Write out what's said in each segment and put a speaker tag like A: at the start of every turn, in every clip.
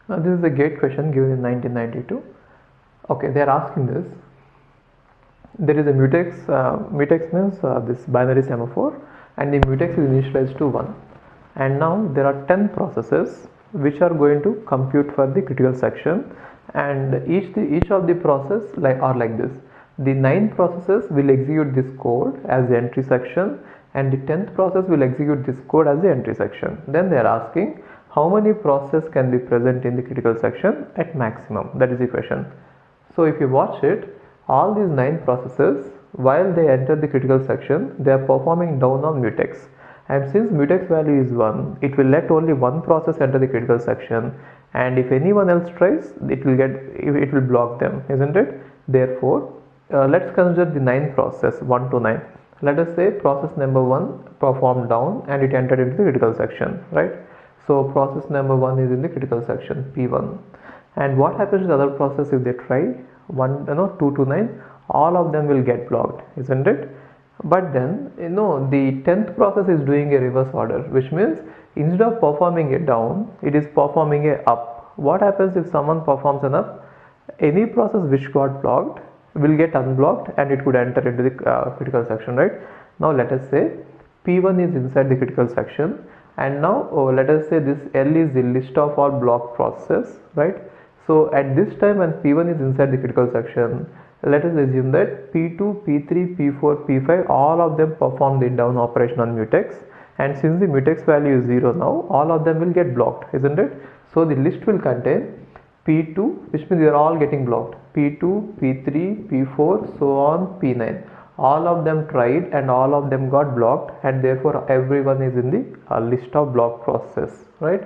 A: This is a gate question given in 1992. Okay, they are asking this. There is a mutex. Mutex means this binary semaphore, and the mutex is initialized to 1. And now there are 10 processes which are going to compute for the critical section, and each of the process are like this. The 9 processes will execute this code as the entry section, and the 10th process will execute this code as the entry section. Then they are asking how many processes can be present in the critical section at maximum. That is the question. So if you watch it, all these 9 processes, while they enter the critical section, they are performing down on mutex. And since mutex value is 1, it will let only one process enter the critical section, and if anyone else tries, it will block them, isn't it? Therefore, let's consider the 9 process 1 to 9. Let us say process number 1 performed down and it entered into the critical section, right? So process number 1 is in the critical section P1. And what happens to the other process if they try 2 to 9? All of them will get blocked, isn't it? But then the 10th process is doing a reverse order, which means instead of performing a down, it is performing a up. What happens if someone performs an up? Any process which got blocked will get unblocked and it could enter into the critical section, right? Now let us say P1 is inside the critical section, and now let us say this L is the list of all blocked processes, right? So at this time when P1 is inside the critical section, let us assume that P2, P3, P4, P5, all of them perform the down operation on mutex, and since the mutex value is 0 now, all of them will get blocked, isn't it? So the list will contain P2, which means they are all getting blocked, P2, P3, P4, so on P9. All of them tried and all of them got blocked, and therefore everyone is in the list of blocked processes, right?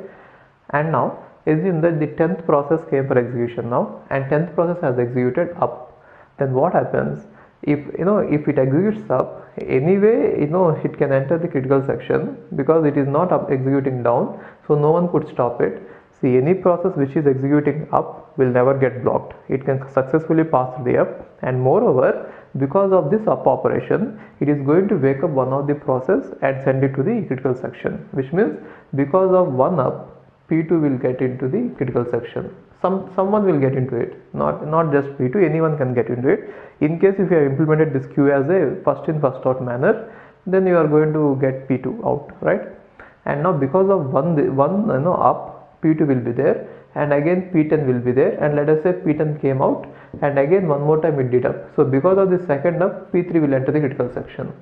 A: And now assume that the 10th process came for execution now, and 10th process has executed up. Then what happens if it executes up anyway, it can enter the critical section because it is not executing down, so no one could stop it. See, any process which is executing up will never get blocked. It can successfully pass through the up, and moreover, because of this up operation, it is going to wake up one of the process and send it to the critical section, which means because of one up, P2 will get into the critical section. Someone will get into it, not just P2, anyone can get into it. In case if you have implemented this queue as a first in first out manner, then you are going to get P2 out, right? And now because of one up, P2 will be there, and again P10 will be there, and let us say P10 came out, and again one more time it did up. So because of the second up, P3 will enter the critical section.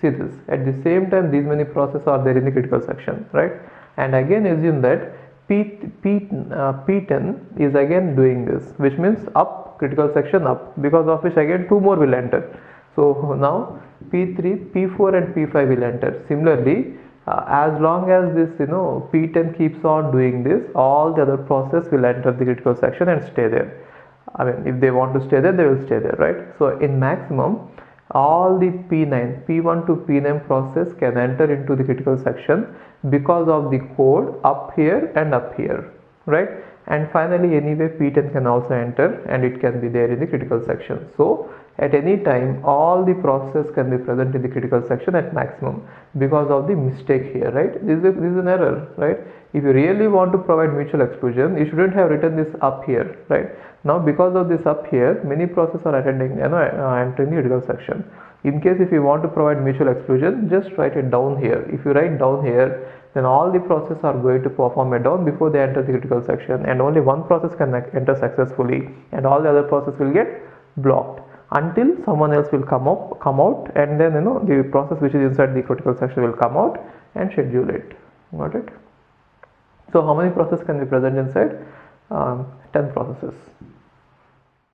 A: See this, at the same time these many processes are there in the critical section, right? And again assume that P10 is again doing this, which means up, critical section up, because of which again 2 more will enter. So now P3, P4 and P5 will enter. Similarly, as long as this P10 keeps on doing this, all the other process will enter the critical section and stay there. I mean, if they want to stay there, they will stay there, right? So in maximum, all the P1 to P9 process can enter into the critical section because of the code up here and up here, right? And finally anyway P10 can also enter, and it can be there in the critical section. So at any time all the processes can be present in the critical section at maximum because of the mistake here, right? This is an error, right? If you really want to provide mutual exclusion, you shouldn't have written this up here, right? Now because of this up here, many processes are entering the critical section. In case if you want to provide mutual exclusion, just write it down here. If you write down here, then all the processes are going to perform a down before they enter the critical section, and only one process can enter successfully, and all the other processes will get blocked until someone else will come out, and then the process which is inside the critical section will come out and schedule it. Got it? So how many processes can be present inside? 10 processes.